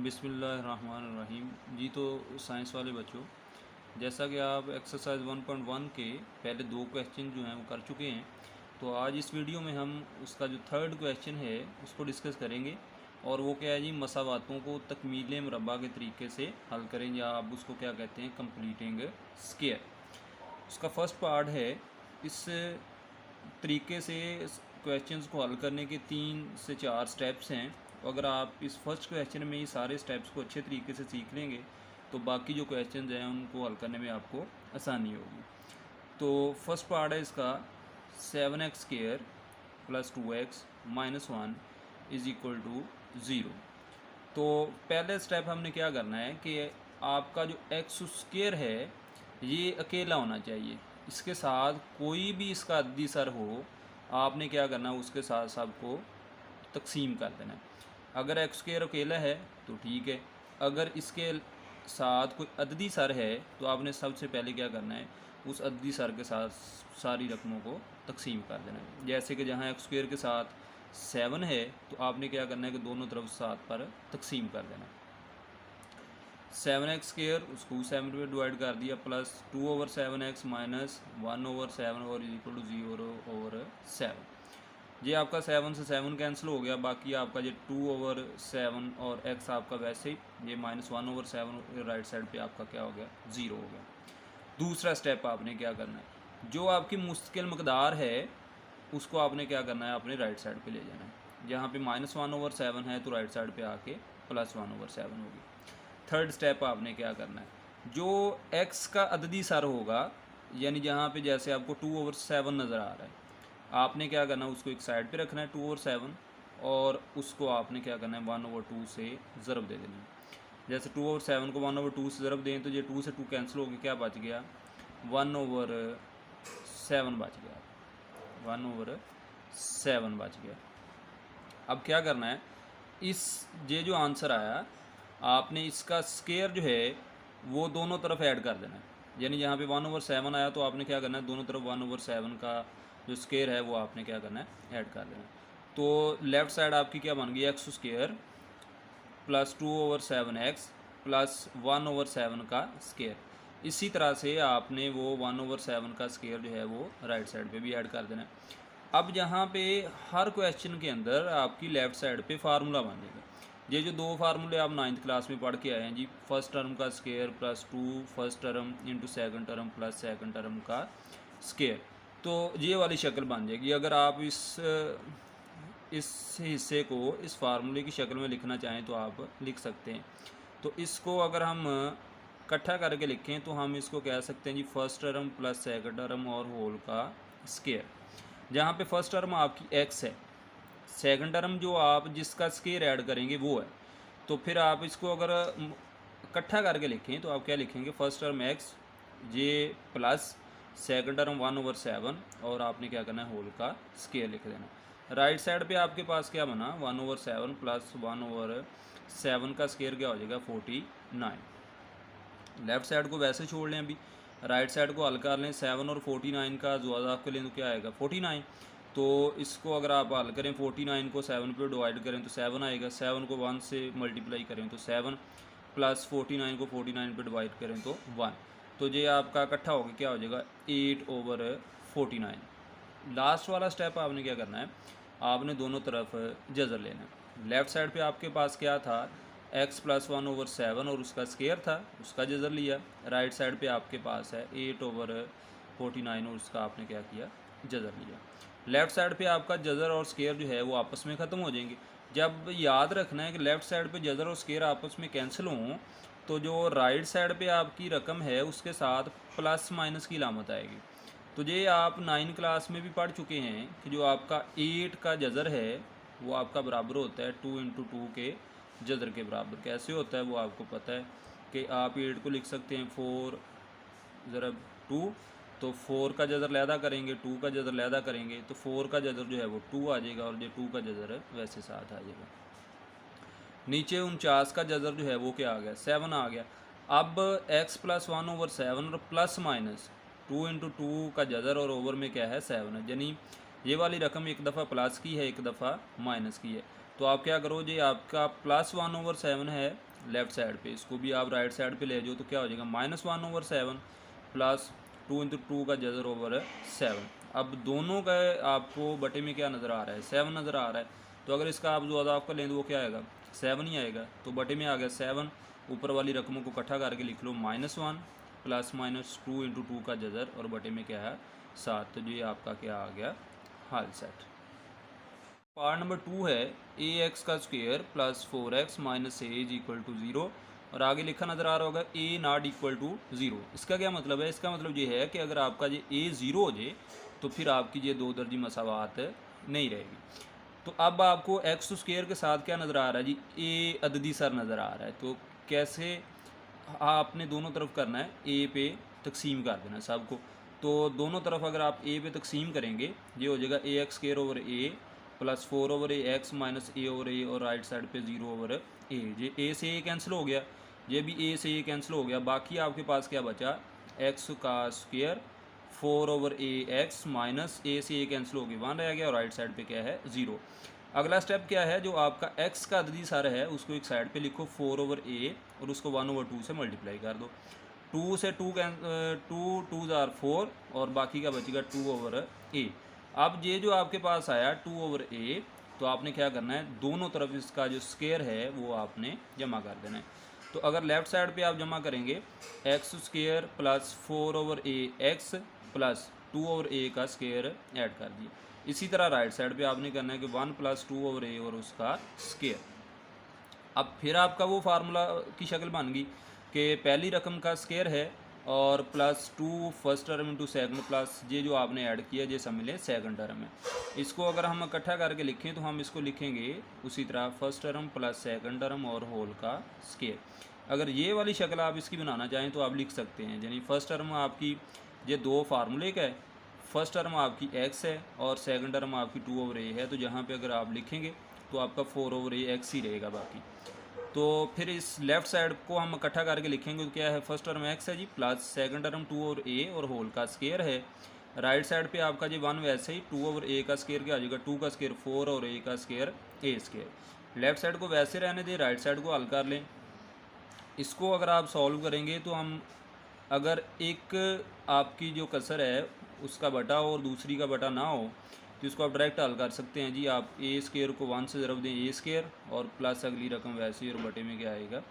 बिस्मिल्लाहिर्रहमानिर्रहीम। जी तो साइंस वाले बच्चों, जैसा कि आप एक्सरसाइज 1.1 के पहले दो क्वेश्चन जो हैं वो कर चुके हैं, तो आज इस वीडियो में हम उसका जो थर्ड क्वेश्चन है उसको डिस्कस करेंगे। और वो क्या है जी, मसावातों को तकमील मुरब्बा के तरीके से हल करें, या आप उसको क्या कहते हैं, कंप्लीटिंग स्क्वायर। उसका फर्स्ट पार्ट है। इस तरीके से क्वेश्चंस को हल करने के 3 से 4 स्टेप्स हैं। अगर आप इस फर्स्ट क्वेश्चन में ही सारे स्टेप्स को अच्छे तरीके से सीख लेंगे तो बाकी जो क्वेश्चंस हैं उनको हल करने में आपको आसानी होगी। तो फर्स्ट पार्ट है इसका 7x² + 2x - 1 = 0। तो पहले स्टेप हमने क्या करना है कि आपका जो x² है ये अकेला होना चाहिए, इसके साथ कोई भी इसका अद्दी सर हो, आपने क्या करना है उसके साथ सबको तकसीम कर देना है। अगर x² अकेला है तो ठीक है, अगर इसके साथ कोई अददी सर है तो आपने सबसे पहले क्या करना है, उस अददी सर के साथ सारी रकमों को तकसीम कर देना है। जैसे कि जहाँ x² के साथ 7 है तो आपने क्या करना है कि दोनों तरफ 7 पर तकसीम कर देना है। 7x² उसको 7 पे डिवाइड कर दिया, प्लस 2/7x - 1/7 और = 0/7। ये आपका 7 से 7 कैंसिल हो गया, बाकी आपका ये 2/7 और x आपका वैसे ही ये -1/7 राइट साइड पे आपका क्या हो गया, 0 हो गया। दूसरा स्टेप आपने क्या करना है, जो आपकी मुश्किल मकदार है उसको आपने क्या करना है, अपने राइट साइड पे ले जाना है। जहाँ पे -1/7 है तो राइट साइड पे आके +1/7 होगी। थर्ड स्टेप आपने क्या करना है, जो x का अददी सर होगा, यानी जहाँ पे जैसे आपको 2/7 नज़र आ रहा है, आपने क्या करना है उसको एक साइड पे रखना है 2/7, और उसको आपने क्या करना है 1/2 से ज़रब दे देना है। जैसे 2/7 को 1/2 से ज़रब दें तो ये 2 से 2 कैंसिल हो गया, क्या बच गया, 1/7 बच गया, 1/7 बच गया। अब क्या करना है, इस ये जो आंसर आया आपने इसका स्केयर जो है वो दोनों तरफ ऐड कर देना है। यानी जहाँ पे 1/7 आया तो आपने क्या करना है, दोनों तरफ 1/7 का जो स्केयर है वो आपने क्या करना है, ऐड कर देना है। तो लेफ़्ट साइड आपकी क्या बन गई, x² + 2/7x + 1/7 का स्केयर। इसी तरह से आपने वो 1/7 का स्केयर जो है वो राइट साइड पे भी ऐड कर देना है। अब यहाँ पे हर क्वेश्चन के अंदर आपकी लेफ़्ट साइड पे फार्मूला बनेगा। ये जो दो फार्मूले आप 9th क्लास में पढ़ के आए हैं जी, फर्स्ट टर्म का square + 2 first term × second term + second term का स्केयर, तो ये वाली शक्ल बन जाएगी। अगर आप इस हिस्से को इस फार्मूले की शक्ल में लिखना चाहें तो आप लिख सकते हैं। तो इसको अगर हम इकट्ठा करके लिखें तो हम इसको कह सकते हैं जी, फर्स्ट टर्म + सेकंड टर्म और होल का स्केयर। जहाँ पे फर्स्ट टर्म आपकी x है, सेकंड टर्म जो आप जिसका स्केयर ऐड करेंगे वो है। तो फिर आप इसको अगर इकट्ठा करके लिखें तो आप क्या लिखेंगे, फर्स्ट टर्म x ये प्लस सेकंड टर्म 1/7 और आपने क्या करना है, होल का स्केयर लिख देना। राइट साइड पे आपके पास क्या बना, 1/7 + 1/7 का स्केयर क्या हो जाएगा, 49। लेफ़्ट साइड को वैसे छोड़ लें, अभी राइट साइड को हल कर लें। 7 और 49 का जो आपके लिए तो क्या आएगा, 49। तो इसको अगर आप हल करें, 49 को 7 पे डिवाइड करें तो 7 आएगा, 7 को 1 से मल्टीप्लाई करें तो 7, प्लस 49 को 49 पे डिवाइड करें तो 1। तो ये आपका इकट्ठा होकर क्या हो जाएगा, 8/49। लास्ट वाला स्टेप आपने क्या करना है, आपने दोनों तरफ जज़र लेना है। लेफ़्ट साइड पे आपके पास क्या था, x + 1/7 और उसका स्केयर था, उसका जज़र लिया। राइट साइड पे आपके पास है 8/49 और उसका आपने क्या किया, जज़र लिया। लेफ़्ट साइड पे आपका जज़र और स्केयर जो है वो आपस में ख़त्म हो जाएंगे। जब याद रखना है कि लेफ़्ट साइड पे जज़र और स्केयर आपस में कैंसिल हों तो जो राइट साइड पे आपकी रकम है उसके साथ प्लस माइनस की लामत आएगी। तो ये आप 9 क्लास में भी पढ़ चुके हैं कि जो आपका 8 का जज़र है वो आपका बराबर होता है 2 × 2 के जज़र के बराबर। कैसे होता है वो आपको पता है कि आप 8 को लिख सकते हैं 4 ज़रब 2, तो 4 का जज़र लैदा करेंगे, 2 का जज़र लैदा करेंगे तो 4 का जज़र जो है वो 2 आ जाएगा, और ये 2 का जज़र वैसे साथ आ जाएगा। नीचे 49 का जज़र जो है वो क्या आ गया, 7 आ गया। अब x + 1/7 और प्लस माइनस 2 × 2 का जज़र और ओवर में क्या है, 7 है। यानी ये वाली रकम एक दफ़ा प्लस की है, एक दफ़ा माइनस की है। तो आप क्या करो जी, आपका +1/7 है लेफ्ट साइड पे, इसको भी आप राइट साइड पे ले जाओ तो क्या हो जाएगा -1/7 प्लस 2 × 2 का जज़र ओवर 7। अब दोनों का आपको बटे में क्या नज़र आ रहा है, 7 नज़र आ रहा है। तो अगर इसका आप जो अदाफ का लें तो वो क्या आएगा, 7 ही आएगा। तो बटे में आ गया 7, ऊपर वाली रकमों को इकट्ठा करके लिख लो -1 प्लस -2 × 2 का जज़र और बटे में क्या है 7। तो ये आपका क्या आ गया हाल सेट। पार्ट नंबर 2 है ax का square plus 4x minus a is equal to 0 और आगे लिखा नज़र आ रहा होगा a नॉट इक्वल टू 0। इसका क्या मतलब है, इसका मतलब ये है कि अगर आपका ये a 0 हो जाए तो फिर आपकी ये दो दर्जी मसावात नहीं रहेगी। तो अब आपको एक्स स्क्वायर के साथ क्या नज़र आ रहा है जी, a अददी सर नज़र आ रहा है। तो कैसे आपने दोनों तरफ करना है, a पे तकसीम कर देना है सबको। तो दोनों तरफ अगर आप a पे तकसीम करेंगे ये हो जाएगा ax square over a plus 4/x minus a/a और राइट साइड पे 0/a। ये a से a कैंसिल हो गया, ये भी a से a कैंसिल हो गया। बाकी आपके पास क्या बचा, x का स्क्वायर 4/ax माइनस a से a कैंसिल हो गया, 1 रह गया और राइट साइड पे क्या है 0। अगला स्टेप क्या है, जो आपका x का अददी सर है उसको एक साइड पे लिखो 4/a और उसको 1/2 से मल्टीप्लाई कर दो। 2 से 2 2 जार 4 और बाकी का बचेगा 2/a। अब ये जो आपके पास आया 2/a, तो आपने क्या करना है, दोनों तरफ इसका जो स्क्वायर है वो आपने जमा कर देना है। तो अगर लेफ़्ट साइड पे आप जमा करेंगे x square plus 4/ax plus 2/a का स्क्वायर ऐड कर दिया। इसी तरह राइट साइड पे आपने करना है कि 1 प्लस 2/a और उसका स्क्वायर। अब फिर आपका वो फार्मूला की शक्ल बन गई कि पहली रकम का स्क्वायर है और plus 2 first term into second plus ये जो आपने ऐड किया ये सब मिले सेकंड टर्म है। इसको अगर हम इकट्ठा करके लिखें तो हम इसको लिखेंगे उसी तरह first term plus second term और होल का स्क्वायर। अगर ये वाली शक्ल आप इसकी बनाना चाहें तो आप लिख सकते हैं, यानी फर्स्ट टर्म आपकी ये दो फार्मूले का है, फर्स्ट टर्म आपकी x है और सेकंड टर्म आपकी 2/a है। तो जहाँ पे अगर आप लिखेंगे तो आपका 4/ax ही रहेगा बाकी। तो फिर इस लेफ़्ट साइड को हम इकट्ठा करके लिखेंगे तो क्या है, फर्स्ट टर्म x है जी प्लस सेकंड टर्म 2/a और होल का स्क्वायर है। राइट साइड पे आपका जी 1 वैसे ही 2/a का स्क्वायर क्या आ जाएगा, 2 का स्क्वायर 4 और a का square a square. Left side को वैसे रहने दें, राइट साइड को हल कर लें। इसको अगर आप सॉल्व करेंगे तो हम अगर एक आपकी जो कसर है उसका बटा और दूसरी का बटा ना हो तो इसको आप डायरेक्ट हल कर सकते हैं जी। आप ए स्क्वायर को 1 से ज़रब दें ए स्क्वायर और प्लस अगली रकम वैसे ही और बटे में क्या आएगा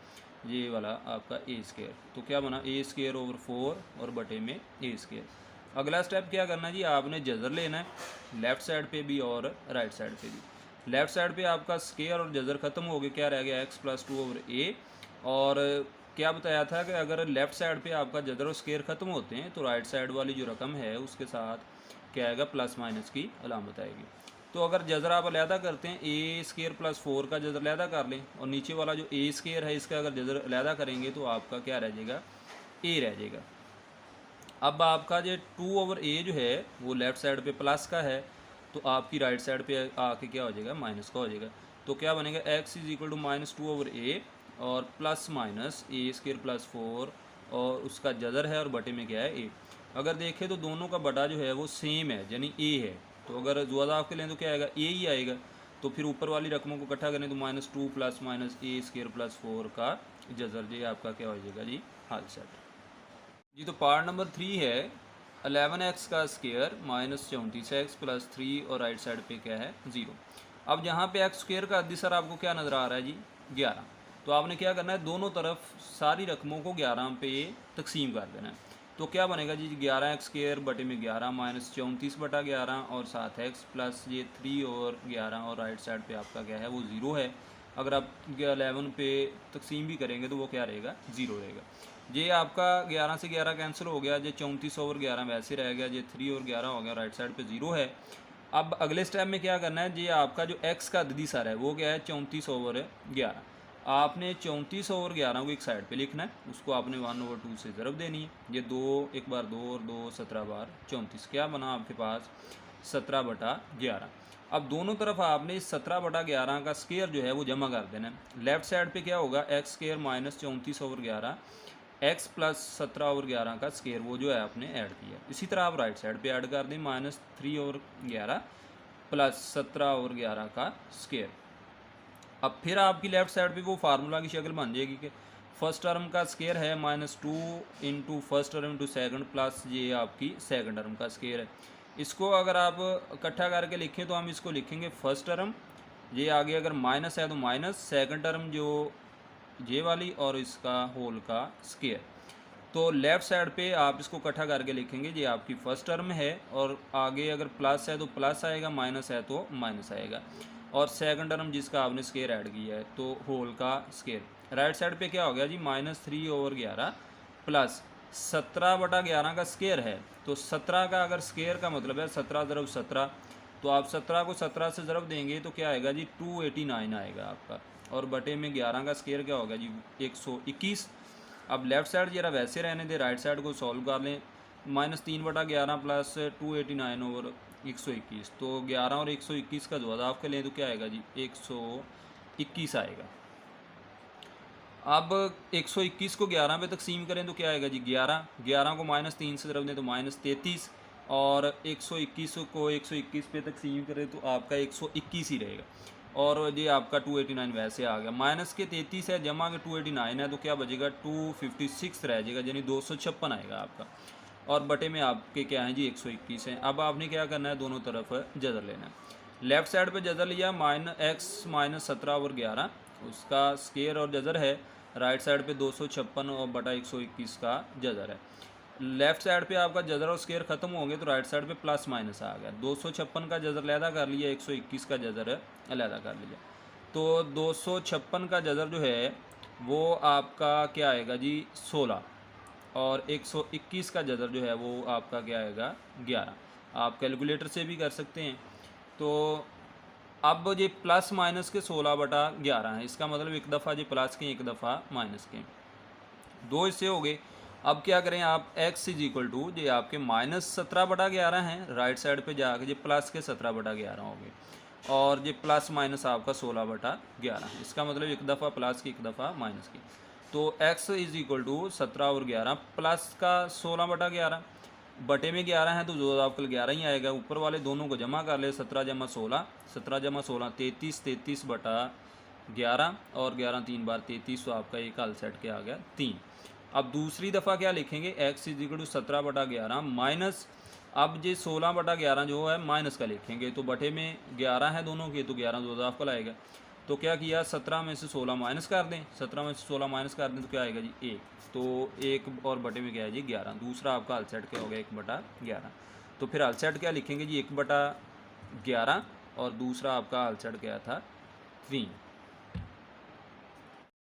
ये वाला आपका ए स्क्वायर। तो क्या बना a स्क्वायर ओवर 4 और बटे में a स्क्वायर। अगला स्टेप क्या करना है जी, आपने जज़र लेना है लेफ़्ट साइड पे भी और राइट साइड पे भी। लेफ़्ट साइड पे आपका स्क्वायर और जज़र ख़त्म हो गए, क्या रह गया x प्लस 2/a। और क्या बताया था कि अगर लेफ़्ट साइड पे आपका जदर और स्क्वायर ख़त्म होते हैं तो राइट साइड वाली जो रकम है उसके साथ क्या आएगा, प्लस माइनस की अलामत आएगी। तो अगर जज़र आप अलहदा करते हैं a स्क्वायर प्लस 4 का जज़र अलहदा कर लें और नीचे वाला जो a स्क्वायर है इसका अगर जज़र अलहदा करेंगे तो आपका क्या रह जाएगा, a रह जाएगा। अब आपका जो 2/a जो है वो लेफ़्ट साइड पे प्लस का है तो आपकी राइट साइड पे आके क्या हो जाएगा, माइनस का हो जाएगा। तो क्या बनेगा, x is equal to -2/a और plus minus a square plus 4 और उसका जज़र है और बटे में क्या है a। अगर देखें तो दोनों का बटा जो है वो सेम है यानी a है। तो अगर जुआदा आपके लें तो क्या आएगा, a ही आएगा। तो फिर ऊपर वाली रकमों को इकट्ठा करें तो -2 plus minus a square plus 4 का जज़र जी आपका क्या हो जाएगा जी, हाल सेट जी। तो पार्ट नंबर 3 है 11x का स्क्वायर माइनस 34x प्लस 3 और राइट साइड पे क्या है 0। अब यहाँ पे एक्स स्क्वायर का अद्दी सर आपको क्या नज़र आ रहा है जी, 11। तो आपने क्या करना है, दोनों तरफ सारी रकमों को 11 पे तकसीम कर देना है। तो क्या बनेगा जी, 11x स्क्वायर बटे में 11 माइनस 34/11 और 7x प्लस ये 3 और 11 और राइट साइड पे आपका क्या है वो 0 है। अगर आप 11 पे तकसीम भी करेंगे तो वो क्या रहेगा, 0 रहेगा। ये आपका 11 से 11 कैंसिल हो गया, ये 34/11 वैसे रह गया, ये 3 और 11 हो गया, राइट साइड पे 0 है। अब अगले स्टेप में क्या करना है, ये आपका जो x का अददी सर है वो क्या है 34/11। आपने 34/11 को एक साइड पे लिखना है, उसको आपने 1/2 से ज़रब देनी है। ये 2 एक बार 2 और 2 17 बार 34, क्या बना आपके पास 17/11। अब दोनों तरफ आपने इस 17/11 का स्क्वायर जो है वो जमा कर देना है। लेफ़्ट साइड पे क्या होगा, x square minus 34/11 x plus 17/11 का स्क्वायर वो जो है आपने ऐड किया। इसी तरह आप राइट साइड पे ऐड कर दें -3/11 प्लस 17/11 का स्क्वायर। अब फिर आपकी लेफ्ट साइड पे वो फार्मूला की शक्ल बन जाएगी कि फर्स्ट टर्म का स्केयर है -2 into first term into second plus ये आपकी सेकंड टर्म का स्केयर है। इसको अगर आप इकट्ठा करके लिखें तो हम इसको लिखेंगे फर्स्ट टर्म, ये आगे अगर माइनस है तो माइनस सेकंड टर्म जो ये वाली और इसका होल का स्केयर। तो लेफ़्ट साइड पे आप इसको इकट्ठा करके लिखेंगे, ये आपकी फर्स्ट टर्म है और आगे अगर प्लस है तो प्लस आएगा, माइनस है तो माइनस आएगा, और सेकंड टर्म जिसका आपने स्केयर ऐड किया है तो होल का स्केयर। राइट साइड पे क्या हो गया जी, -3/11 प्लस 17/11 का स्केयर है, तो 17 का अगर स्केयर का मतलब है 17 × 17, तो आप 17 को 17 से ज़रब देंगे तो क्या आएगा जी 289 आएगा आपका, और बटे में 11 का स्केयर क्या होगा जी 121। अब लेफ़्ट साइड जरा वैसे रहने दे, राइट साइड को सॉल्व कर लें। -3/11 प्लस 289/121, तो 11 और 121 का जो आप के लें तो क्या आएगा जी 121 आएगा। अब 121 को 11 पे तकसीम करें तो क्या आएगा जी 11, 11 को -3 से ज़रब दें तो -33, और 121 को 121 पे तकसीम करें तो आपका 121 ही रहेगा, और ये आपका 289 वैसे आ गया। माइनस के 33 है, जमा के 289 है, तो क्या बचेगा 256 रह जाएगा, यानी 256 आएगा आपका, और बटे में आपके क्या हैं जी 121 हैं। अब आपने क्या करना है, दोनों तरफ जज़र लेना है। लेफ़्ट साइड पे जज़र लिया, x -17/11 उसका स्केयर और जज़र है, राइट साइड पे 256 और बटा 121 का जज़र है। लेफ़्ट साइड पे आपका जज़र और स्केयर ख़त्म होंगे तो राइट साइड पे प्लस माइनस आ गया। 256 का जज़र अलहदा कर लिया, 121 का जज़र अलहदा कर लिया, तो 256 का जज़र जो है वो आपका क्या आएगा जी 16, और 121 का जज़र जो है वो आपका क्या आएगा 11। आप कैलकुलेटर से भी कर सकते हैं। तो अब ये प्लस माइनस के 16/11 है, इसका मतलब एक दफ़ा जी प्लस के एक दफ़ा माइनस के, दो हिस्से हो गए। अब क्या करें आप, x = ये आपके -17/11 हैं, राइट साइड पे जाके ये प्लस के 17/11 हो गए, और ये प्लस माइनस आपका 16/11, इसका मतलब एक दफ़ा प्लस की एक दफ़ा माइनस की। तो x = 17/11 प्लस का 16/11, बटे में 11 है तो जो आपका 11 ही आएगा। ऊपर वाले दोनों को जमा कर ले, 17 × 16, 17 × 16 33, 33/11, और 11 3 बार 33, तो आपका एक हल सेट के आ गया 3। अब दूसरी दफ़ा क्या लिखेंगे, x = 17/11 माइनस, अब ये 16/11 जो है माइनस का लिखेंगे, तो बटे में 11 है दोनों के, तो 11 दो दफ़ा लाएगा, तो क्या किया 17 में से 16 माइनस कर दें, 17 में से 16 माइनस कर दें तो क्या आएगा जी 1, तो 1 और बटे में क्या है जी 11। दूसरा आपका हल सेट क्या हो गया 1/11। तो फिर हल सेट क्या लिखेंगे जी 1/11, और दूसरा आपका हल सेट क्या था 3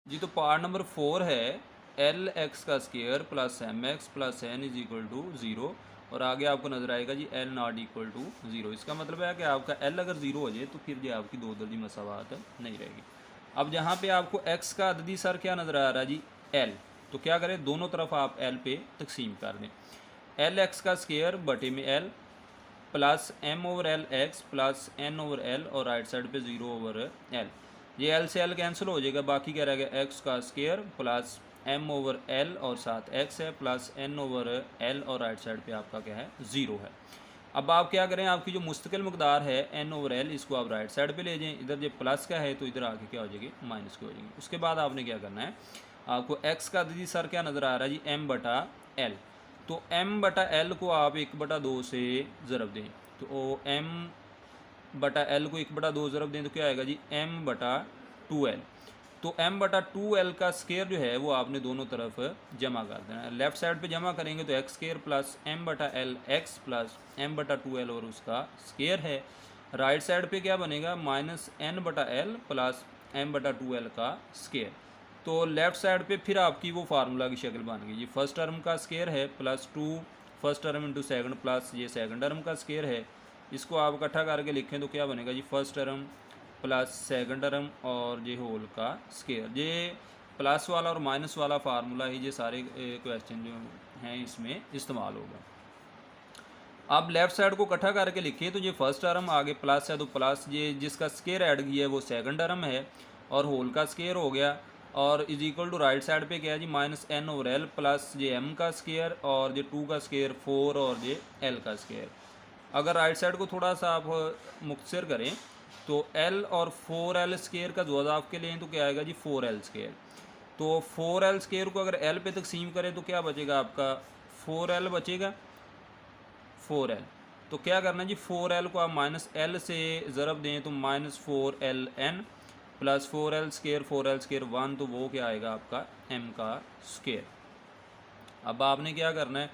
जी। तो पार्ट नंबर 4 है LX का square plus MX plus N = 0, और आगे आपको नज़र आएगा जी L ≠ 0। इसका मतलब है कि आपका L अगर 0 हो जाए तो फिर ये आपकी दो दर्जी मसावात नहीं रहेगी। अब जहाँ पे आपको X का अददी सर क्या नज़र आ रहा है जी L, तो क्या करें दोनों तरफ आप L पे तकसीम कर दें। LX का स्केयर बटे में L plus M/LX plus N/L, और राइट साइड पे 0/L, ये L से L कैंसिल हो जाएगा, बाकी क्या रहेगा X का स्केयर प्लस M/L और साथ X है प्लस N/L, और राइट साइड पे आपका क्या है 0 है। अब आप क्या करें, आपकी जो मुस्तकिल मकदार है N/L, इसको आप राइट साइड पे ले जाएं, इधर जो प्लस का है तो इधर आके क्या हो जाएगी माइनस की हो जाएगी। उसके बाद आपने क्या करना है, आपको X का अददी सर क्या नज़र आ रहा है जी M/L, तो M/L को आप 1/2 से ज़रब दें, तो M/L को 1/2 ज़रब दें तो क्या आएगा जी M/2L, तो M/2L का स्केयर जो है वो आपने दोनों तरफ जमा कर देना है। लेफ़्ट साइड पे जमा करेंगे तो x square plus M/L x plus M/2L और उसका स्केयर है। राइट साइड पे क्या बनेगा -N/L प्लस M/2L का स्केयर। तो लेफ़्ट साइड पे फिर आपकी वो फार्मूला की शक्ल बन गई, ये फर्स्ट टर्म का स्केयर है plus 2 first term into second plus ये सेकंड टर्म का स्केयर है। इसको आप इकट्ठा करके लिखें तो क्या बनेगा जी first term plus second term और ये होल का स्केयर। ये प्लस वाला और माइनस वाला फार्मूला ही ये सारे क्वेश्चन जो हैं इसमें इस्तेमाल होगा। अब लेफ़्ट साइड को इकट्ठा करके लिखिए तो ये फर्स्ट टर्म आगे प्लस है तो प्लस ये जिसका स्केयर ऐड किया है वो सेकंड टर्म है और होल का स्केयर हो गया, और is equal to right side पे क्या है जी -N/L प्लस ये M का स्केयर और ये 2 का स्केयर 4 और ये L का स्केयर। अगर राइट साइड को थोड़ा सा आप मुख्तसर करें तो L और 4L स्केयर का जो आपके लिए तो क्या आएगा जी 4L स्केयर। तो 4L स्केयर को अगर L पे तकसीम करें तो क्या बचेगा आपका 4L बचेगा 4L। तो क्या करना है जी 4L को आप माइनस L से ज़रब दें तो -4LN प्लस 4L स्केयर 1, तो वो क्या आएगा आपका M का स्केयर। अब आपने क्या करना है,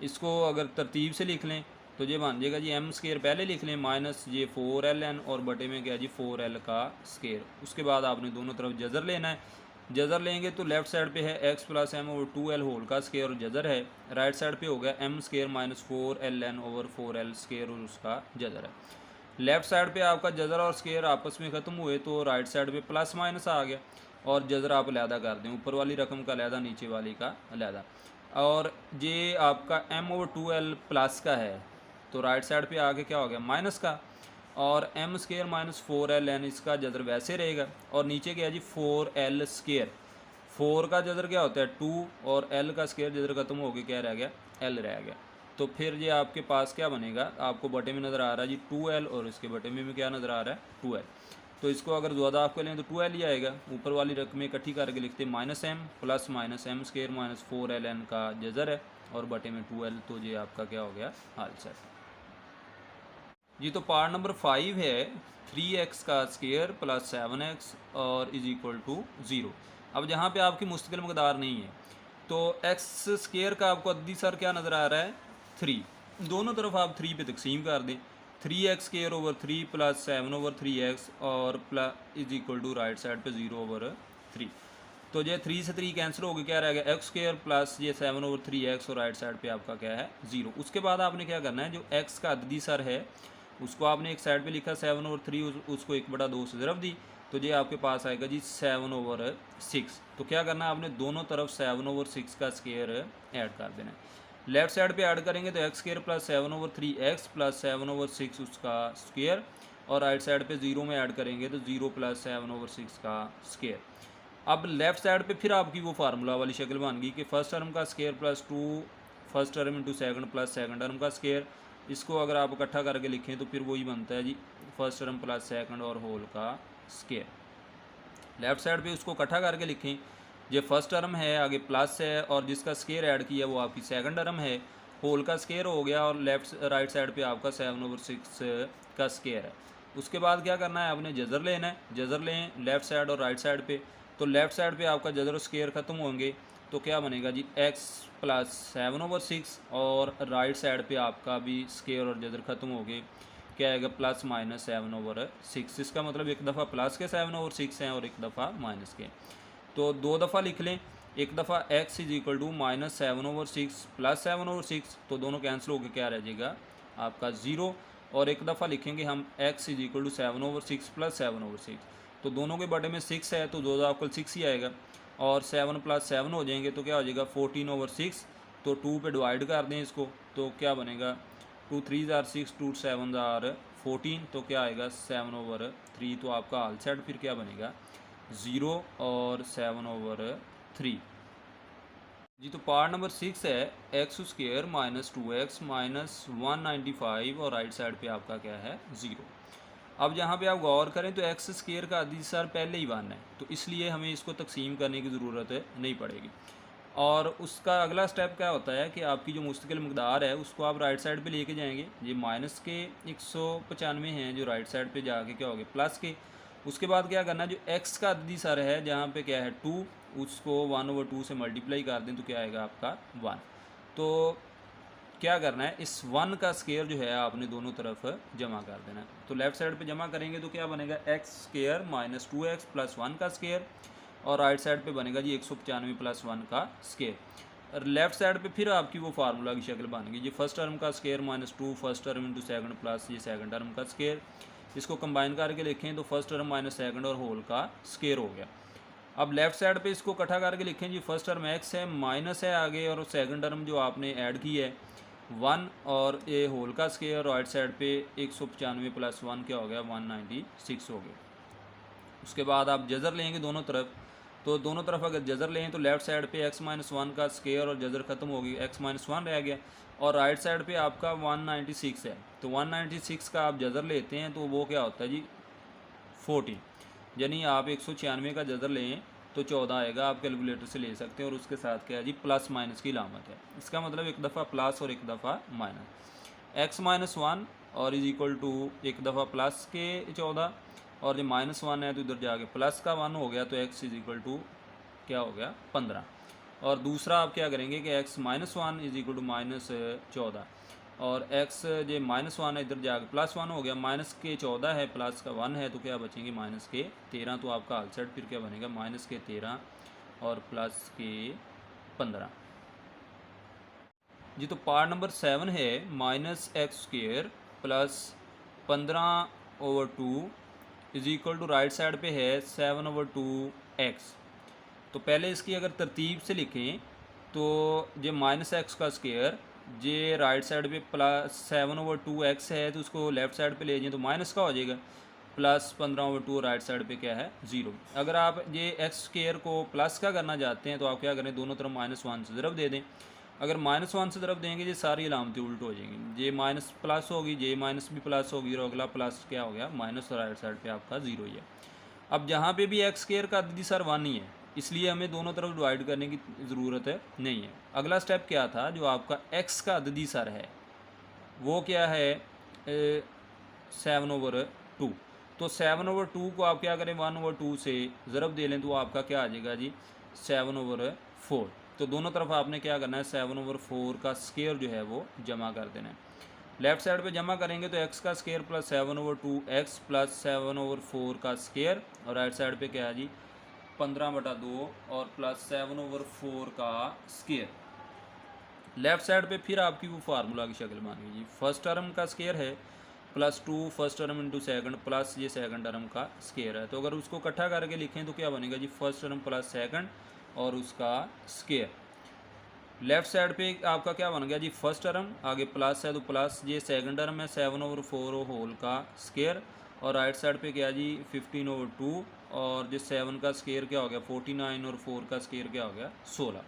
इसको अगर तरतीब से लिख लें तो ये बन जाएगा जी M स्केयर पहले लिख लें माइनस ये 4LN और बटे में क्या जी 4L का स्केयर। उसके बाद आपने दोनों तरफ जज़र लेना है। जज़र लेंगे तो लेफ़्ट साइड पे है x plus M over 2L whole का स्केयर और जज़र है, राइट साइड पे हो गया M square minus 4LN over 4L square और उसका जज़र है। लेफ़्ट साइड पे आपका जज़र और स्केयर आपस में ख़त्म हुए तो राइट साइड पे प्लस माइनस आ गया और जज़र आप अलहदा कर दें, ऊपर वाली रकम का अलहदा नीचे वाली का अलहदा। और ये आपका M ओवर 2L प्लस का है तो राइट साइड पे आगे क्या हो गया माइनस का, और M स्केयर माइनस 4LN इसका जज़र वैसे रहेगा और नीचे क्या है जी 4L स्केयर। 4 का जज़र क्या होता है 2 और L का स्केयर जज़र ख़त्म हो गया क्या रह गया L रह गया। तो फिर ये आपके पास क्या बनेगा, आपको बटे में नज़र आ रहा है जी 2L और इसके बटे में भी क्या नज़र आ रहा है 2L। तो इसको अगर ज़्यादा आपको लें तो 2L ही आएगा। ऊपर वाली रकमें इकट्ठी करके लिखते हैं -M plus -M square minus 4LN का जज़र है और बटे में 2L। तो ये आपका क्या हो गया हाल सेट जी। तो पार्ट नंबर 5 है 3x का स्केयर प्लस 7x और इज इक्वल टू 0। अब जहाँ पे आपकी मुस्तकिल मकदार नहीं है तो x स्केयर का आपको अद्दी सर क्या नज़र आ रहा है 3, दोनों तरफ आप 3 पे तकसीम कर दें। 3x square over 3 plus 7 over 3x और plus is equal to right side पे 0 ओवर 3। तो ये 3 से 3 कैंसिल हो गया, क्या रह गया x स्केयर प्लस ये 7 ओवर 3x और राइट साइड पे आपका क्या है 0। उसके बाद आपने क्या करना है, जो x का अद्दी सर है उसको आपने एक साइड पे लिखा 7 ओवर 3, उसको 1/2 से ज़रब दी तो ये आपके पास आएगा जी 7 ओवर 6। तो क्या करना है आपने दोनों तरफ 7 ओवर 6 का स्केयर ऐड कर देना है। लेफ्ट साइड पे ऐड करेंगे तो x square plus 7 over 3x plus 7 over 6 उसका स्केयर, और राइट साइड पे 0 में ऐड करेंगे तो 0 प्लस 7 ओवर 6 का स्केयर। अब लेफ़्ट साइड पे फिर आपकी वो फार्मूला वाली शक्ल बन गई कि फर्स्ट टर्म का square plus 2 first term into second plus second term का स्केयर। इसको अगर आप इकट्ठा करके लिखें तो फिर वही बनता है जी फर्स्ट टर्म प्लस सेकंड और होल का स्केयर। लेफ़्ट साइड पे उसको इकट्ठा करके लिखें, ये फर्स्ट टर्म है आगे प्लस है और जिसका स्केयर ऐड किया वो आपकी सेकंड टर्म है, होल का स्केयर हो गया और लेफ्ट राइट साइड पे आपका 7 ओवर 6 का स्केयर है। उसके बाद क्या करना है, आपने जज़र लेना है, जज़र लें लेफ़्ट साइड और राइट साइड पे। तो लेफ़्ट साइड पे आपका जज़र और स्केयर ख़त्म होंगे तो क्या बनेगा जी x प्लस 7 ओवर 6, और राइट साइड पे आपका भी स्केयर और जज़र ख़त्म हो गए, क्या आएगा प्लस माइनस 7 ओवर 6। इसका मतलब एक दफ़ा प्लस के 7 ओवर 6 हैं और एक दफ़ा माइनस के। तो दो दफ़ा लिख लें, एक दफ़ा x is equal to minus 7 over 6 plus 7 over 6, तो दोनों कैंसिल होकर क्या रह जाएगा आपका 0, और एक दफ़ा लिखेंगे हम x is equal to 7 over 6 plus 7 over 6, तो दोनों के बटे में 6 है तो दो आपको 6 ही आएगा, और 7 प्लस 7 हो जाएंगे तो क्या हो जाएगा 14 ओवर 6। तो 2 पे डिवाइड कर दें इसको तो क्या बनेगा 2 3 आर 6 2 7 आर 14, तो क्या आएगा 7 ओवर 3। तो आपका हाल सेट फिर क्या बनेगा 0 और 7 ओवर 3 जी। तो पार्ट नंबर 6 है x square minus 2x minus 195 और राइट साइड पे आपका क्या है 0। अब यहाँ पे आप गौर करें तो एक्स स्क्र का अदीद सर पहले ही 1 है तो इसलिए हमें इसको तकसीम करने की ज़रूरत नहीं पड़ेगी। और उसका अगला स्टेप क्या होता है कि आपकी जो मुस्तकिल मकदार है उसको आप राइट साइड पे लेके जाएंगे। ये माइनस के 195 हैं जो राइट साइड पे जाके क्या हो गए प्लस के। उसके बाद क्या करना है, जो एक्स का अददी सर है जहाँ पे क्या है 2, उसको 1 ओवर 2 से मल्टीप्लाई कर दें तो क्या आएगा आपका 1। तो क्या करना है, इस 1 का स्केयर जो है आपने दोनों तरफ जमा कर देना है। तो लेफ़्ट साइड पे जमा करेंगे तो क्या बनेगा x square minus 2x plus 1 का स्केयर, और राइट साइड पे बनेगा जी 195 प्लस 1 का स्केयर। लेफ्ट साइड पे फिर आपकी वो फार्मूला की शक्ल बन गई, जी फर्स्ट टर्म का square minus 2 first term into second plus ये सेकंड टर्म का स्केयर। इसको कंबाइन करके लिखें तो फर्स्ट टर्म माइनस सेकंड और होल का स्केयर हो गया। अब लेफ्ट साइड पे इसको इकट्ठा करके लिखें, जी फर्स्ट टर्म x है माइनस है आगे, और सेकंड टर्म जो आपने ऐड की है 1 और ये होल का स्केयर, राइट साइड पे 195 प्लस 1 क्या हो गया 196 हो गया। उसके बाद आप जज़र लेंगे दोनों तरफ, तो दोनों तरफ अगर जज़र लें तो लेफ़्ट साइड पे x माइनस 1 का स्केयर और जज़र ख़त्म हो गई, x माइनस 1 रह गया, और राइट साइड पे आपका 196 है। तो 196 का आप जज़र लेते हैं तो वो क्या होता है जी 14, यानी आप 196 का जज़र लें तो 14 आएगा। आप कैलकुलेटर से ले सकते हैं। और उसके साथ क्या है जी, प्लस माइनस की अलामत है। इसका मतलब एक दफ़ा प्लस और एक दफ़ा माइनस। एक्स माइनस 1 और इज इक्वल टू एक दफ़ा प्लस के 14, और जब -1 है तो इधर जाके प्लस का 1 हो गया, तो एक्स इज इक्वल टू क्या हो गया, 15। और दूसरा आप क्या करेंगे कि x minus 1 is equal to -14, और एक्स जो -1 है इधर जाके +1 हो गया। माइनस के 14 है, प्लस का 1 है, तो क्या बचेंगे -13। तो आपका हाल सेट फिर क्या बनेगा, -13 और प्लस के 15 जी। तो पार्ट नंबर 7 है -x² plus 15/2 is equal to right side पे है 7/2x। तो पहले इसकी अगर तरतीब से लिखें तो ये -x का स्क्वायर, ये राइट साइड पे +7/2x है, तो उसको लेफ़्ट साइड पे ले जाएं तो माइनस का हो जाएगा, प्लस 15/2 राइट साइड पे क्या है, 0। अगर आप ये एक्स स्क्वायर को प्लस का करना चाहते हैं तो आप क्या करें, दोनों तरफ -1 से ज़रब दे दें। अगर -1 से ज़रब देंगे ये सारी अलामतें उल्ट हो जाएंगी। ये माइनस प्लस होगी, ये माइनस भी प्लस होगी, और अगला प्लस क्या हो गया, माइनस, और राइट साइड पे आपका 0 ही है। अब जहाँ पे भी एक्स स्क्वायर का अददी सर 1 ही है, इसलिए हमें दोनों तरफ डिवाइड करने की ज़रूरत नहीं है। अगला स्टेप क्या था, जो आपका एक्स का अददी सर है वो क्या है, 7/2। तो 7/2 को आप क्या करें, 1/2 से ज़रब दे लें तो आपका क्या आ जाएगा जी, 7/4। तो दोनों तरफ आपने क्या करना है, 7/4 का स्क्वायर जो है वो जमा कर देना है। लेफ़्ट साइड पे जमा करेंगे तो x का स्क्वायर प्लस 7/2x प्लस 7/4 का स्क्वायर, और राइट साइड पे क्या है जी, 15/2 और प्लस 7/4 का स्क्वायर। लेफ़्ट साइड पे फिर आपकी वो फार्मूला की शक्ल बन गई जी। फर्स्ट टर्म का स्क्वायर है +2 first term into second plus ये सेकंड टर्म का स्क्वायर है। तो अगर उसको इकट्ठा करके लिखें तो क्या बनेगा जी, फर्स्ट टर्म प्लस सेकंड और उसका स्क्वायर। लेफ़्ट साइड पे आपका क्या बन गया जी, फर्स्ट टर्म, आगे प्लस है तो प्लस, ये सेकंड टर्म है 7/4 होल का स्क्वायर, और राइट साइड पे क्या जी, 15/2, और जो 7 का स्क्वायर क्या हो गया 49, और 4 का स्क्वायर क्या हो गया 16।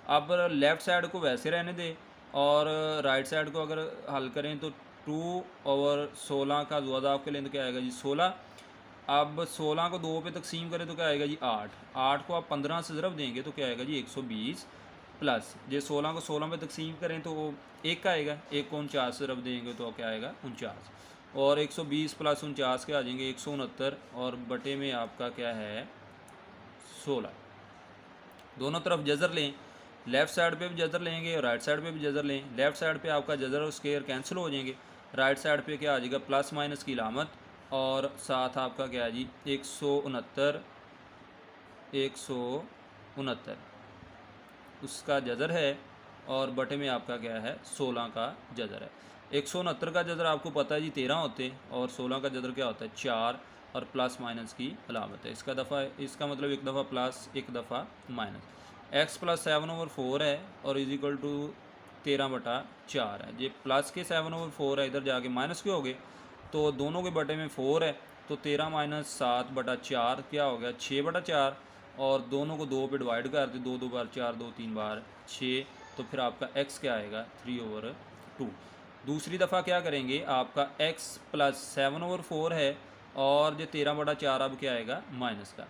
अब लेफ़्ट साइड को वैसे रहने दें, और राइट साइड को अगर हल करें तो 2/16 का ज़ुआदा के लिए तो क्या आएगा जी, 16। अब 16 को 2 पे तकसीम करें तो क्या आएगा जी, 8 को आप 15 से ज़रब देंगे तो क्या आएगा जी, 120, प्लस ये 16 को 16 में तकसीम करें तो एक का आएगा, 1 को 49 से रब देंगे तो क्या आएगा, 49, और 120 प्लस 49 के आ जाएंगे 169, और बटे में आपका क्या है 16। दोनों तरफ जज़र लें, लेफ़्ट साइड पे भी जज़र लेंगे और राइट साइड पे भी जज़र लें। लेफ़्ट साइड पे आपका जज़र और स्क्वायर कैंसिल हो जाएंगे, राइट साइड पे क्या आ जाएगा, प्लस माइनस की अलामत, और साथ आपका क्या है जी, 169 उसका जज़र है, और बटे में आपका क्या है 16 का जज़र है। 169 का जज़र आपको पता है जी 13 होते, और 16 का जज़र क्या होता है 4, और प्लस माइनस की अलामत है। इसका मतलब एक दफ़ा प्लस एक दफ़ा माइनस। x प्लस 7/4 है और इज इक्वल टू 13/4 है। ये प्लस के 7/4 है, इधर जाके माइनस के हो गए, तो दोनों के बटे में 4 है, तो 13 - 7/4 क्या हो गया 6/4, और दोनों को 2 पे डिवाइड कर दे, 2 2 बार 4, 2 3 बार 6, तो फिर आपका x क्या आएगा 3/2। दूसरी दफ़ा क्या करेंगे, आपका x प्लस 7/4 है, और जो 13/4 अब क्या आएगा माइनस का,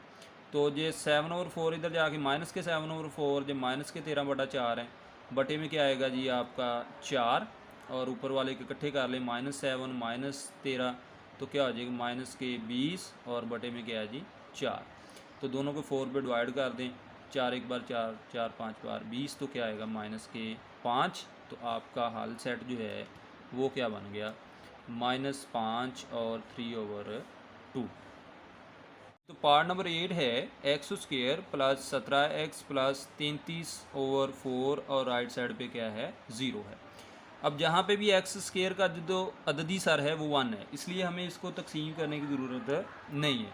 तो ये 7/4 इधर जाके माइनस के 7/4, जो माइनस के 13/4 है, बटे में क्या आएगा जी आपका 4, और ऊपर वाले के इकट्ठे कर लें, -7 - 13, तो क्या हो जाएगा माइनस के 20, और बटे में क्या है जी 4। तो दोनों को 4 पे डिवाइड कर दें, 4 एक बार 4, 4 5 बार 20, तो क्या आएगा -5। तो आपका हल सेट जो है वो क्या बन गया, -5 और 3/2। तो पार्ट नंबर 8 है x² प्लस 17x प्लस 33/4, और राइट साइड पे क्या है 0 है। अब जहाँ पे भी x² का जो अददी सर है वो 1 है, इसलिए हमें इसको तकसीम करने की ज़रूरत नहीं है।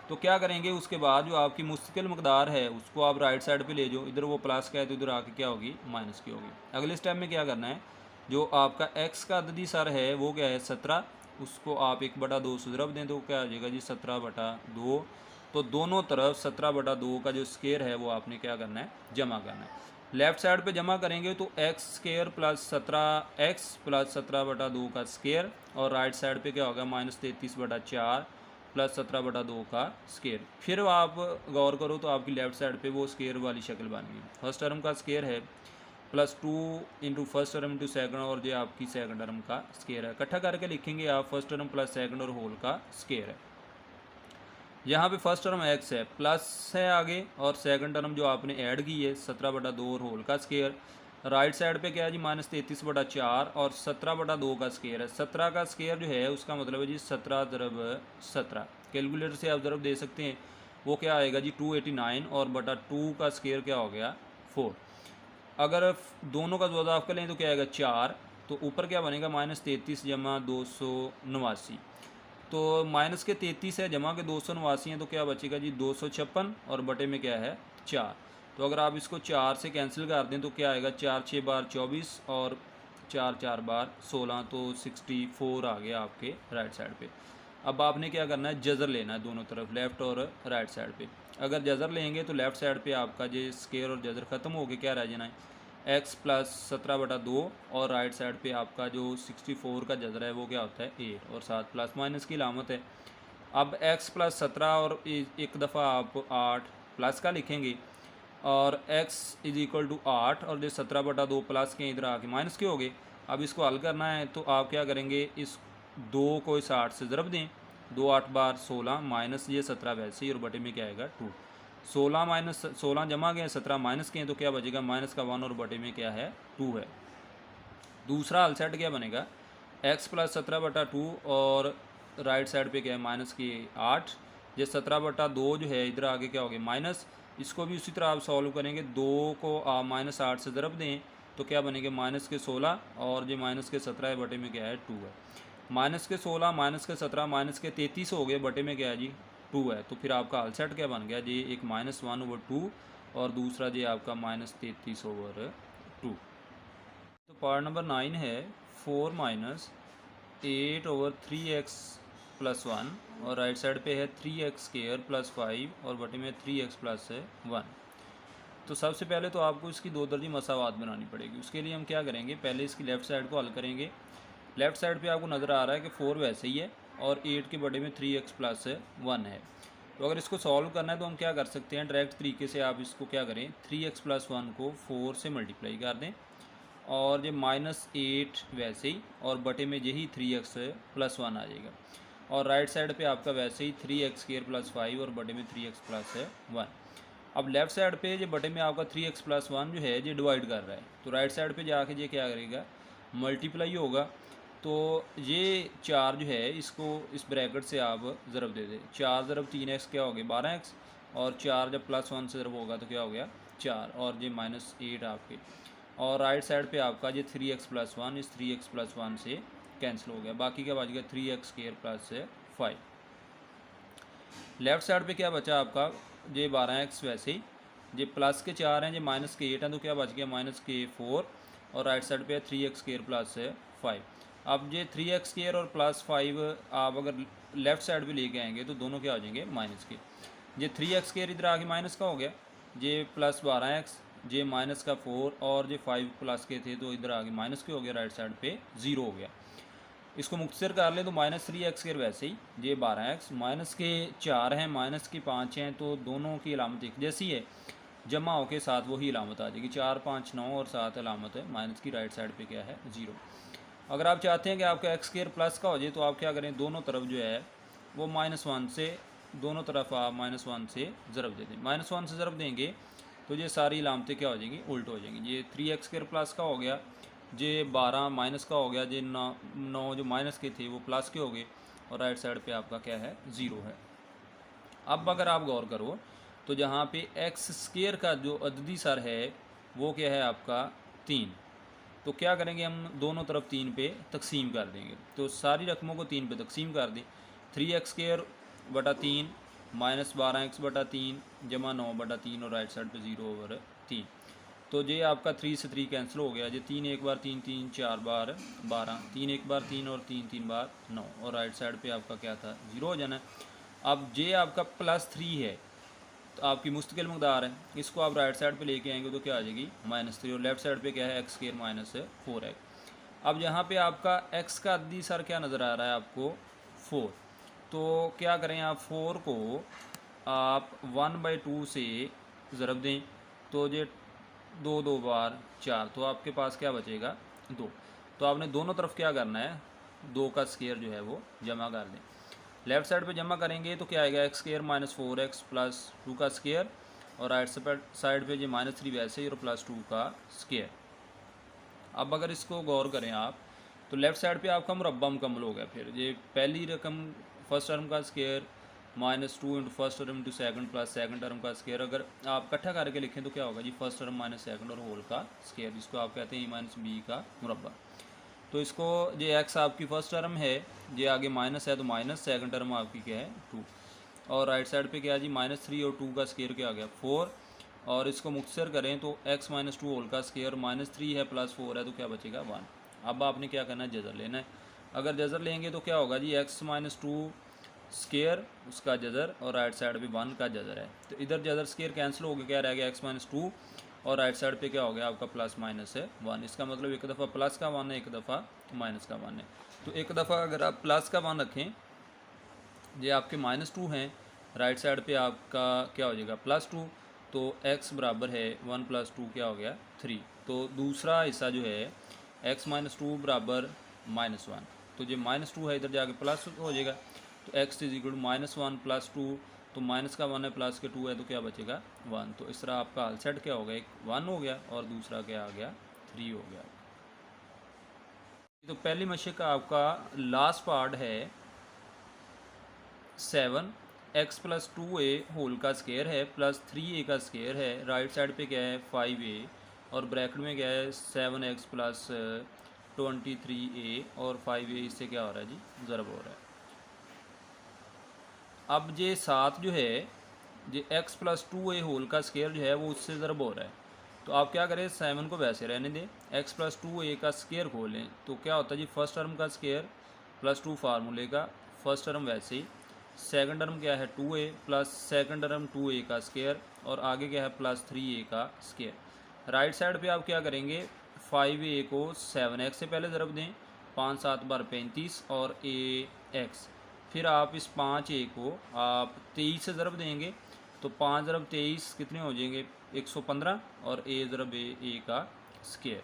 तो क्या करेंगे, उसके बाद जो आपकी मुस्तकिल मकदार है उसको आप राइट साइड पे ले जाओ, इधर वो प्लस का है तो इधर आके क्या होगी माइनस की होगी। अगले स्टेप में क्या करना है, जो आपका x का अददी सर है वो क्या है 17, उसको आप 1/2 से ज़रब दें तो क्या हो जाएगा जी 17/2। तो दोनों तरफ 17/2 का जो स्क्वायर है वो आपने क्या करना है, जमा करना है। लेफ़्ट साइड पे जमा करेंगे तो x² प्लस 17x प्लस 17/2 का स्क्वायर, और राइट साइड पे क्या होगा -33/4, प्लस 17/2 का स्केयर। फिर आप गौर करो तो आपकी लेफ़्ट साइड पे वो स्केयर वाली शक्ल बन गई। फर्स्ट टर्म का स्केयर है +2 into first term into second, और ये आपकी सेकंड टर्म का स्केयर है। इकट्ठा करके लिखेंगे आप फर्स्ट टर्म प्लस सेकंड और होल का स्केयर है। यहाँ पे फर्स्ट टर्म x है, प्लस है आगे, और सेकंड टर्म जो आपने ऐड की है 17/2 और होल का स्केयर। राइट साइड पे क्या है जी -33/4 और 17/2 का स्केयर है। 17 का स्केयर जो है उसका मतलब है जी 17 × 17। कैलकुलेटर से आप ज़रूर दे सकते हैं, वो क्या आएगा जी 289, और बटा 2 का स्केयर क्या हो गया 4। अगर दोनों का जोड़ाफ कर लें तो क्या आएगा 4, तो ऊपर क्या बनेगा -33 जमा 289, तो माइनस के 33 है जमा के 289 है, तो क्या बचेगा जी 256, और बटे में क्या है 4। तो अगर आप इसको 4 से कैंसिल कर दें तो क्या आएगा 4 6 बार 24 और 4 4 बार 16, तो 64 आ गया आपके राइट साइड पे। अब आपने क्या करना है, जज़र लेना है दोनों तरफ, लेफ़्ट और राइट साइड पे। अगर जज़र लेंगे तो लेफ़्ट साइड पे आपका जो स्केयर और जज़र ख़त्म हो गए, क्या रह जाना है x + 17/2, और राइट साइड पे आपका जो 64 का जज़र है वो क्या होता है 8, और साथ प्लस माइनस की लामत है। अब x + 17 और एक दफ़ा आप 8 प्लस का लिखेंगे, और x = 8 और जो 17/2 प्लस के इधर आके माइनस के हो गए। अब इसको हल करना है तो आप क्या करेंगे, इस 2 को इस 8 से ज़रब दें, 2 8 बार 16 माइनस ये 17 वैसे ही, और बटे में क्या आएगा 2। 16 माइनस 16 जमा गए, 17 माइनस के हैं, तो क्या बचेगा -1, और बटे में क्या है 2 है। दूसरा हल सेट क्या बनेगा, x + 17/2 और राइट साइड पे क्या है माइनस की 8, ये 17/2 जो है इधर आगे क्या हो गया माइनस। इसको भी उसी तरह आप सॉल्व करेंगे, 2 को -8 से ज़रब दें तो क्या बनेगा -16, और जो -17 है बटे में क्या है 2 है। -16 -17 -33 हो गए, बटे में क्या है जी 2 है। तो फिर आपका हल सेट क्या बन गया जी, एक -1/2 और दूसरा जी आपका -33/2। तो पार्ट नंबर 9 है 4 - 8/3x + 1, और राइट साइड पे है 3x² + 5 और बटे में 3x + 1। तो सबसे पहले तो आपको इसकी दो दर्जी मसावात बनानी पड़ेगी। उसके लिए हम क्या करेंगे, पहले इसकी लेफ़्ट साइड को हल करेंगे। लेफ़्ट साइड पे आपको नज़र आ रहा है कि 4 वैसे ही है, और 8 के बटे में 3x + 1 है। तो अगर इसको सॉल्व करना है तो हम क्या कर सकते हैं, डायरेक्ट तरीके से आप इसको क्या करें, 3x + 1 को 4 से मल्टीप्लाई कर दें, और ये -8 वैसे ही, और बटे में यही 3x + 1 आ जाएगा। और राइट साइड पे आपका वैसे ही 3x² + 5 और बटे में 3x + 1। अब लेफ़्ट साइड पे ये बटे में आपका 3x + 1 जो है ये डिवाइड कर रहा है, तो राइट साइड पे जाके ये क्या करेगा मल्टीप्लाई होगा। तो ये 4 जो है इसको इस ब्रैकेट से आप ज़रब दे दें, 4 × 3x क्या हो गया 12x, और 4 जब +1 से ज़रब होगा तो क्या हो गया 4, और ये -8 आपके। और राइट साइड पे आपका ये 3x + 1 इस 3x + 1 से कैंसिल हो गया, बाकी क्या बच गया 3x² + 5। लेफ़्ट साइड पे क्या बचा आपका, ये 12x वैसे ही, ये प्लस के 4 हैं, ये माइनस के 8 हैं, तो क्या बच गया -4, और राइट साइड पे 3x² + 5। अब ये 3x² और +5 आप अगर लेफ़्ट साइड पे लेके आएंगे तो दोनों क्या हो जाएंगे माइनस के। ये 3x² इधर आके माइनस का हो गया, ये +12x, ये -4, और ये 5 प्लस के थे तो इधर आगे माइनस के हो गया, राइट साइड पे 0 हो गया। इसको मुख्तसर कर लें तो -3x² वैसे ही, ये 12x, माइनस के 4 हैं, माइनस के 5 हैं, तो दोनों की अलामत एक जैसी है, जमा हो के साथ वही अलामत आ जाएगी, 4 5 9, और साथ अलामत है माइनस की, राइट साइड पे क्या है 0। अगर आप चाहते हैं कि आपका x² प्लस का हो जाए तो आप क्या करें, दोनों तरफ जो है वो -1 से, दोनों तरफ आप -1 से ज़रब दे दें। -1 से ज़रब देंगे तो ये सारी अलामतें क्या हो जाएंगी उल्ट हो जाएंगी। ये 3x² प्लस का हो गया, ये 12 माइनस का हो गया, ये 9 जो माइनस के थे वो प्लस के हो गए, और राइट साइड पे आपका क्या है 0 है। अब अगर आप गौर करो तो जहाँ पे x² का जो अददी सर है वो क्या है आपका 3, तो क्या करेंगे हम दोनों तरफ 3 पे तकसीम कर देंगे, तो सारी रकमों को 3 पे तकसीम कर दें। 3x² बटा 3 -12x/3 जमा 9/3, और राइट साइड पे 0/3। तो ये आपका 3 से 3 कैंसिल हो गया, ये 3 एक बार 3 3 4 बार 12, 3 एक बार 3 और 3 3 बार 9, और राइट साइड पे आपका क्या था 0 हो जाना है। अब ये आपका +3 है, तो आपकी मुस्तकिल मकदार है, इसको आप राइट साइड पे लेके आएंगे तो क्या आ जाएगी -3, और लेफ़्ट साइड पे क्या है x² - 4x। अब यहाँ पे आपका x का अद्दी सर क्या नज़र आ रहा है आपको 4, तो क्या करें, आप 4 को आप 1/2 से ज़रब दें, तो ये 2 बार 4, तो आपके पास क्या बचेगा 2। तो आपने दोनों तरफ क्या करना है, 2 का स्क्वायर जो है वो जमा कर दें। लेफ़्ट साइड पे जमा करेंगे तो क्या आएगा, x² - 4x + 2 का स्क्वायर, और राइट साइड पे ये -3 वैसे ही और +2 का स्क्वायर। अब अगर इसको गौर करें आप, तो लेफ़्ट साइड पे आपका मुरब्बा मुकम्मल हो गया। फिर ये पहली रकम फर्स्ट टर्म का square -2 × first term × second plus second term का स्क्वायर, अगर आप इकट्ठा करके लिखें तो क्या होगा जी, फर्स्ट टर्म - सेकंड और होल का स्क्वायर, जिसको आप कहते हैं a - b का मुरब्बा। तो इसको ये x आपकी फर्स्ट टर्म है, ये आगे माइनस है तो माइनस, सेकंड टर्म आपकी क्या है 2, और राइट साइड पे क्या है जी -3 और 2 का स्क्वायर क्या आ गया 4, और इसको मुख्तसर करें तो x - 2 होल का स्क्वायर, -3 है +4 है तो क्या बचेगा 1। अब आपने क्या करना है, जज़र लेना है। अगर जज़र लेंगे तो क्या होगा जी, x - 2 स्क्वायर उसका जज़र, और राइट साइड पे 1 का जज़र है, तो इधर जज़र स्क्वायर कैंसिल हो गया, क्या रह गया x - 2, और राइट साइड पे क्या हो गया आपका ± है 1। इसका मतलब एक दफ़ा प्लस का 1 है, एक दफ़ा माइनस का 1 है। तो एक दफ़ा अगर आप प्लस का 1 रखें, ये आपके -2 हैं, राइट साइड पे आपका क्या हो जाएगा +2, तो x बराबर है 1 + 2 क्या हो गया 3। तो दूसरा हिस्सा जो है x - 2 बराबर -1, तो ये -2 है, इधर जाके प्लस हो जाएगा, तो x = -1 + 2, तो माइनस का 1 है प्लस के 2 है तो क्या बचेगा 1। तो इस तरह आपका हल सेट क्या हो गया, एक 1 हो गया और दूसरा क्या आ गया 3 हो गया। तो पहली मशक का आपका लास्ट पार्ट है 7, x + 2a होल का स्क्वायर है प्लस 3a का स्क्वायर है, राइट साइड पे क्या है 5a, और ब्रैकेट में क्या है 7x + 23a, और 5a इससे क्या हो रहा है जी, ज़रब हो रहा है। अब ये 7 जो है, ये x + 2a होल का स्क्वायर जो है वो उससे ज़रब हो रहा है, तो आप क्या करें, 7 को वैसे रहने दें, x + 2a का स्क्वायर खोलें, तो क्या होता है जी, फर्स्ट टर्म का स्क्वायर +2 फार्मूले का, फर्स्ट टर्म वैसे ही, सेकंड टर्म क्या है 2a plus second term 2a का स्क्वायर, और आगे क्या है +3a का स्क्वायर। राइट साइड पे आप क्या करेंगे, 5a को 7x से पहले ज़रब दें, 5 7 बार 35 और ax, फिर आप इस 5a को आप 23 से ज़रब देंगे, तो 5 × 23 कितने हो जाएंगे 115, और a ज़रब a का स्क्वायर।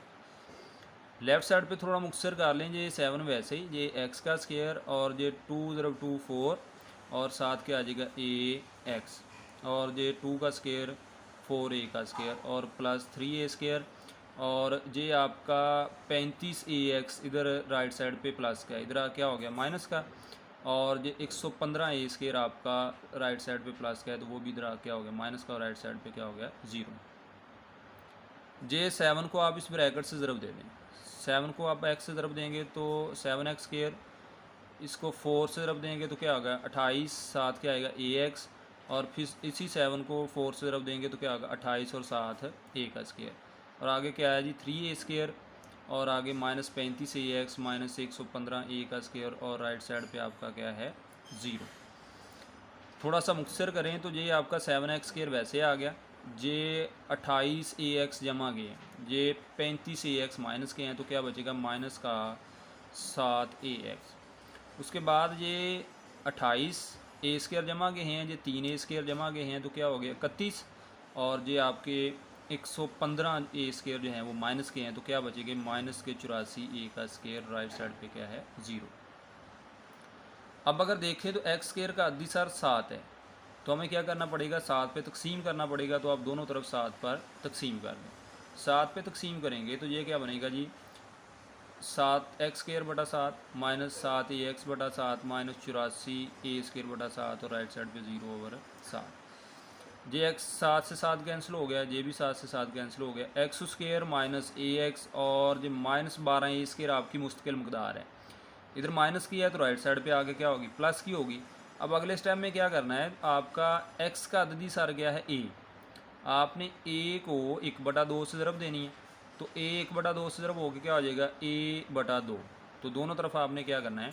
लेफ़्ट साइड पे थोड़ा मुख्तसर कर लें, ये 7 वैसे ही, ये x का स्क्वायर, और ये 2 × 2 4, और साथ क्या आ जाएगा ax, और ये 2 का स्क्वायर 4a का स्क्वायर, और प्लस 3a स्क्वायर, और ये आपका 35ax, इधर राइट साइड पे प्लस का, इधर क्या हो गया माइनस का, और ये 115a स्क्वायर आपका राइट साइड पे प्लस का है, तो वो भी इधर क्या हो गया माइनस का, और राइट साइड पे क्या हो गया 0। जे 7 को आप इस ब्रैकेट से ज़रब दे दें, 7 को आप x से ज़रब देंगे तो 7x स्क्वायर, इसको 4 से ज़रब देंगे तो क्या होगा 28, साथ क्या आएगा ax, और फिर इसी 7 को 4 से ज़रब देंगे तो क्या होगा 28 और साथ a का स्क्वायर, और आगे क्या है जी 3a स्क्वायर, और आगे -35ax -115a का स्क्वायर, और राइट साइड पे आपका क्या है 0। थोड़ा सा मुख्तसर करें तो ये आपका 7x स्क्वायर वैसे आ गया, ये 28ax जमा के हैं, ये 35ax माइनस के हैं, तो क्या बचेगा माइनस का 7ax। उसके बाद ये 28a स्क्वायर जमा के हैं, ये 3a स्क्वायर जमा के हैं, तो क्या हो गया 31, और ये आपके 115a स्क्वायर जो हैं वो माइनस के हैं, तो क्या बचेगा -84a का स्क्वायर, राइट साइड पे क्या है 0। अब अगर देखें तो x स्क्वायर का अद्दीसर 7 है, तो हमें क्या करना पड़ेगा 7 पे तकसीम करना पड़ेगा, तो आप दोनों तरफ 7 पर तकसीम कर दें। 7 पे तकसीम करेंगे तो ये क्या बनेगा जी 7x स्क्वायर बटा 7 -7ax बटा 7 -84a स्क्वायर बटा 7, और राइट साइड पे 0/7। ये x 7 से 7 कैंसिल हो गया, ये भी 7 से 7 कैंसिल हो गया, x स्क्वायर -ax, और ये -12a स्क्वायर आपकी मुस्तकिल मकदार है, इधर माइनस की है तो राइट साइड पे आगे क्या होगी प्लस की होगी। अब अगले स्टेप में क्या करना है, आपका x का अददी सार गया है a, आपने a को 1/2 से ज़रब देनी है, तो a 1/2 से ज़रब होकर क्या हो जाएगा a/2, तो दोनों तरफ आपने क्या करना है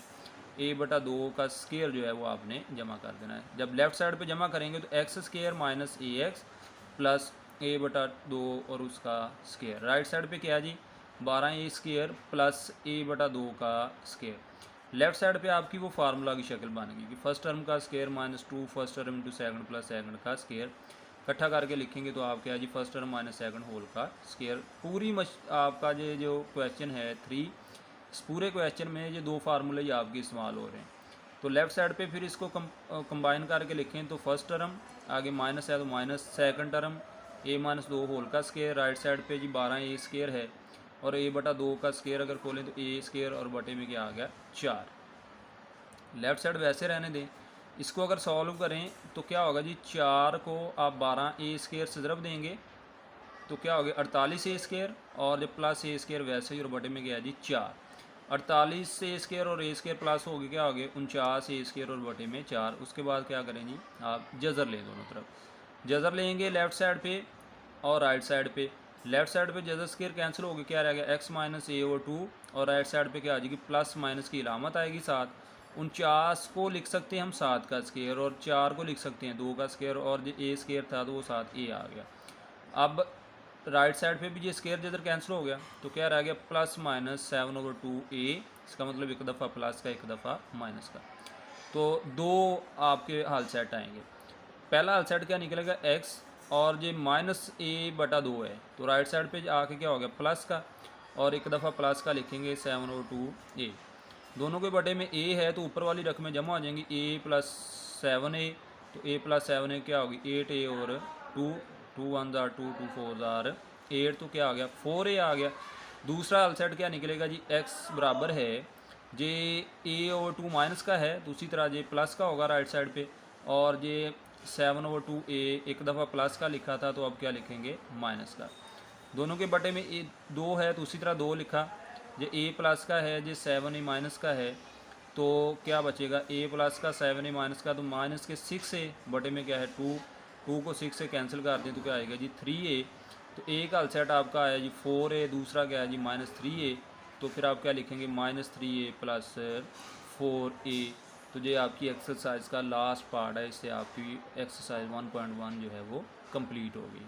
a/2 का स्क्वायर जो है वो आपने जमा कर देना है। जब लेफ़्ट साइड पे जमा करेंगे तो x square -ax plus a/2 और उसका स्क्वायर, राइट साइड पे क्या है जी 12a स्क्वायर प्लस a/2 का स्क्वायर। लेफ्ट साइड पे आपकी वो फार्मूला की शक्ल बन गई कि फर्स्ट टर्म का square minus two first term into second plus second का स्केयर, इकट्ठा करके लिखेंगे तो आप क्या जी first term minus second whole का स्केयर। पूरी आपका ये जो क्वेश्चन है 3, इस पूरे क्वेश्चन में ये 2 फार्मूले ही आपके इस्तेमाल हो रहे हैं। तो लेफ़्ट साइड पे फिर इसको कंबाइन करके लिखें तो फर्स्ट टर्म आगे माइनस है तो minus second term a minus 2 whole का स्केयर, राइट साइड पे जी 12 a स्केयर है और a बटा 2 का स्केयर अगर खोलें तो a स्केयर और बटे में क्या आ गया 4। लेफ़्ट साइड वैसे रहने दें। इसको अगर सॉल्व करें तो क्या होगा जी 4 को आप 12a स्केयर से ज़रब देंगे तो क्या हो गया 48a स्केयर और जब प्लस a स्केयर वैसे ही और बटे में गया जी 4। 48 से a स्केयर और a स्केयर प्लस हो गया क्या हो गया 49 a स्केयर और बटे में 4। उसके बाद क्या करें जी आप जज़र लें, दोनों तरफ जज़र लेंगे लेफ़्ट साइड पे और राइट साइड पे। लेफ़्ट साइड पे जज़र स्केयर कैंसिल हो गया, क्या रह गया x माइनस a ओवर 2 और राइट साइड पे क्या आ जाएगी प्लस माइनस की इलामत आएगी 7। 49 को लिख सकते हैं हम 7 का स्केयर और 4 को लिख सकते हैं 2 का स्केयर और जो a स्केयर था तो वो 7a आ गया। अब राइट साइड पे भी ये स्केयर जज़र कैंसिल हो गया तो क्या रह गया प्लस माइनस 7 ओवर 2a, इसका मतलब एक दफ़ा प्लस का एक दफ़ा माइनस का। तो 2 आपके हल सेट आएंगे। पहला हल सेट क्या निकलेगा x और ये माइनस a बटा 2 है तो राइट साइड पे आके क्या हो गया प्लस का और एक दफ़ा प्लस का लिखेंगे 7 ओवर 2a। दोनों के बटे में a है तो ऊपर वाली रकमें जमा हो जाएंगी a प्लस 7a, तो a प्लस 7a क्या होगी 8a और 2, 2 1 जार 2, 2 4 जार 8, तो क्या आ गया 4a आ गया। दूसरा हल सेट क्या निकलेगा जी x बराबर है जे a ओवर 2 माइनस का है तो उसी तरह जे प्लस का होगा राइट साइड पे और ये 7 ओवर 2a एक दफ़ा प्लस का लिखा था तो अब क्या लिखेंगे माइनस का। दोनों के बटे में a 2 है तो उसी तरह 2 लिखा, जो a प्लस का है जो 7a माइनस का है तो क्या बचेगा a प्लस का 7a माइनस का तो माइनस के 6a बटे में क्या है 2, 2 को 6 से कैंसिल कर दें तो क्या आएगा जी 3a। तो a का अलसेट आपका आया जी 4a, दूसरा क्या है जी माइनस 3a, तो फिर आप क्या लिखेंगे माइनस 3a प्लस 4a। तो ये आपकी एक्सरसाइज का लास्ट पार्ट है, इससे आपकी एक्सरसाइज 1.1 जो है वो कंप्लीट होगी।